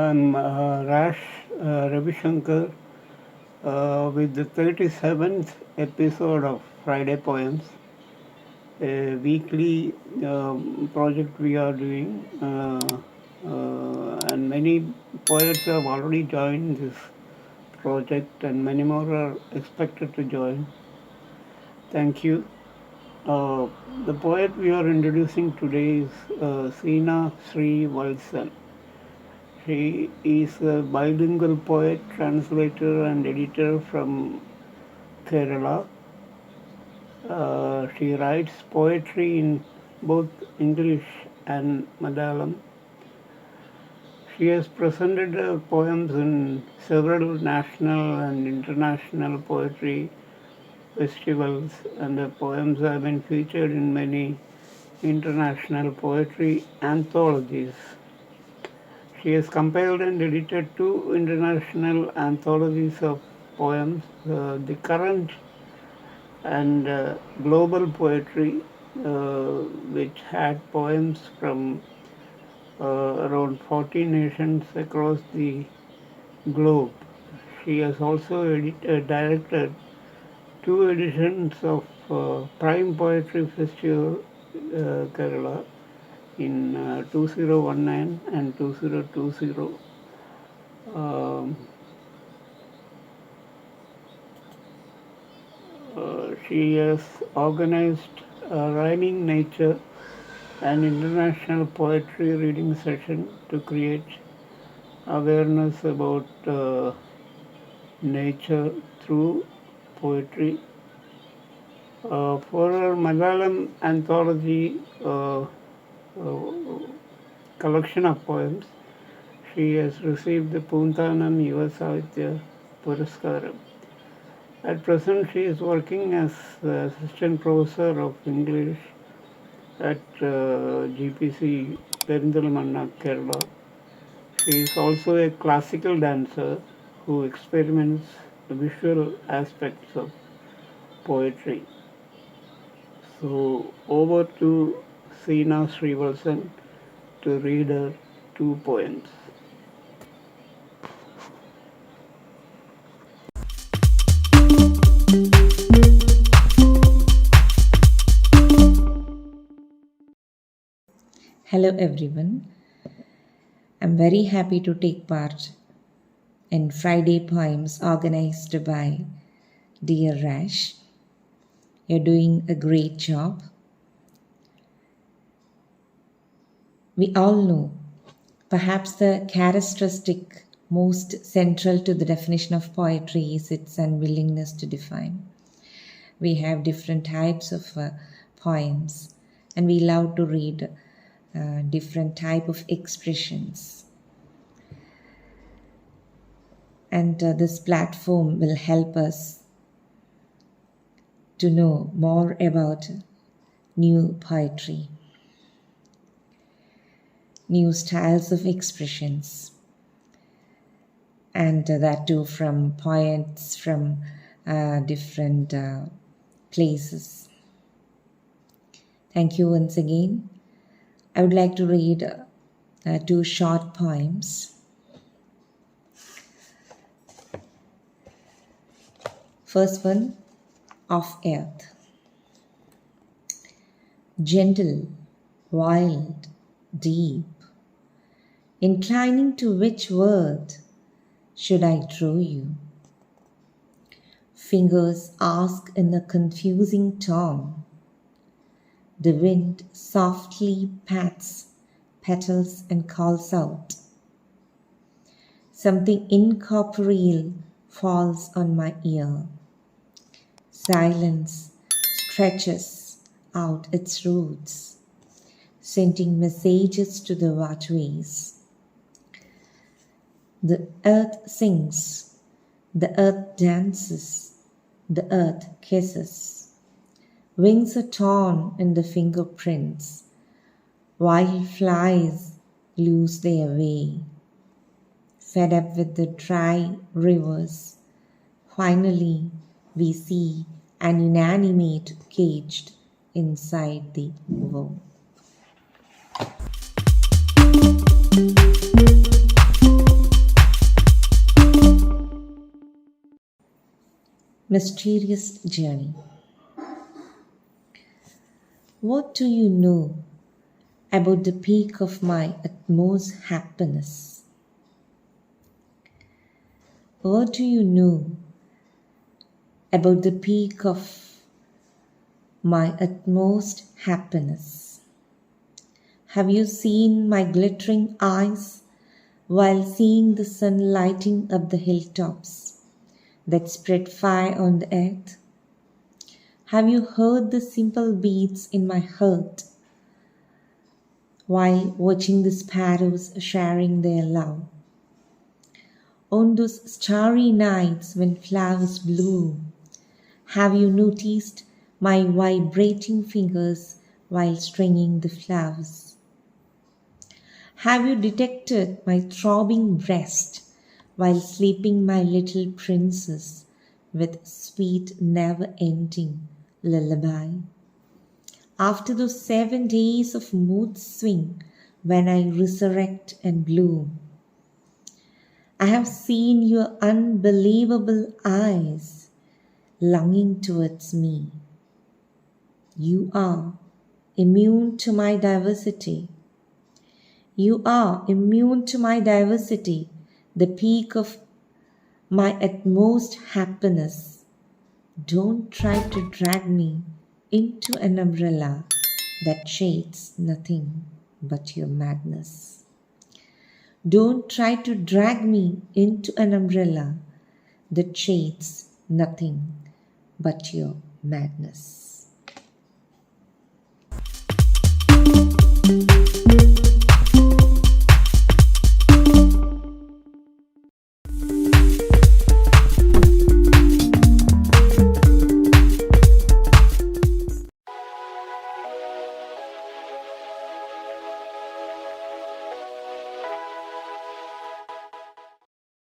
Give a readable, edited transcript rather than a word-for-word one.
I'm Rash Ravi Shankar with the 37th episode of Friday Poems, a weekly project we are doing. And many poets have already joined this project, and many more are expected to join. Thank you. The poet we are introducing today is Seena Sreevalson. She is a bilingual poet, translator, and editor from Kerala. She writes poetry in both English and Malayalam. She has presented her poems in several national and international poetry festivals, and her poems have been featured in many international poetry anthologies. She has compiled and edited two international anthologies of poems, The Current and Global Poetry, which had poems from around 40 nations across the globe. She has also directed two editions of Prime Poetry Festival Kerala in 2019 and 2020. She has organized Rhyming Nature, an international poetry reading session to create awareness about nature through poetry. For her Malayalam anthology collection of poems, she has received the Poontanam Yuva Sahitya Puraskaram. At present, she is working as assistant professor of English at GPC Perinthalmanna, Kerala. She is also a classical dancer who experiments the visual aspects of poetry. So over to Seena Sreevalson to read her two poems. Hello everyone. I'm very happy to take part in Friday Poems organized by Dear Rash. You're doing a great job. We all know perhaps the characteristic most central to the definition of poetry is its unwillingness to define. We have different types of poems and we love to read different type of expressions, and this platform will help us to know more about new poetry, new styles of expressions, and that too from poets from different places. Thank you once again. I would like to read two short poems. First one, Of Earth. Gentle, wild, deep, inclining to which word should I draw you? Fingers ask in a confusing tone. The wind softly pats petals and calls out. Something incorporeal falls on my ear. Silence stretches out its roots, sending messages to the waterways. The earth sings, the earth dances, the earth kisses. Wings are torn in the fingerprints, while flies lose their way. Fed up with the dry rivers, finally we see an inanimate caged inside the womb. Mysterious journey. What do you know about the peak of my utmost happiness? What do you know about the peak of my utmost happiness? Have you seen my glittering eyes while seeing the sun lighting up the hilltops that spread fire on the earth? Have you heard the simple beats in my heart while watching the sparrows sharing their love? On those starry nights when flowers bloom, have you noticed my vibrating fingers while stringing the flowers? Have you detected my throbbing breast while sleeping my little princess with sweet never-ending lullaby? After those 7 days of mood swing when I resurrect and bloom, I have seen your unbelievable eyes longing towards me. You are immune to my diversity. You are immune to my diversity, the peak of my utmost happiness. Don't try to drag me into an umbrella that shades nothing but your madness. Don't try to drag me into an umbrella that shades nothing but your madness.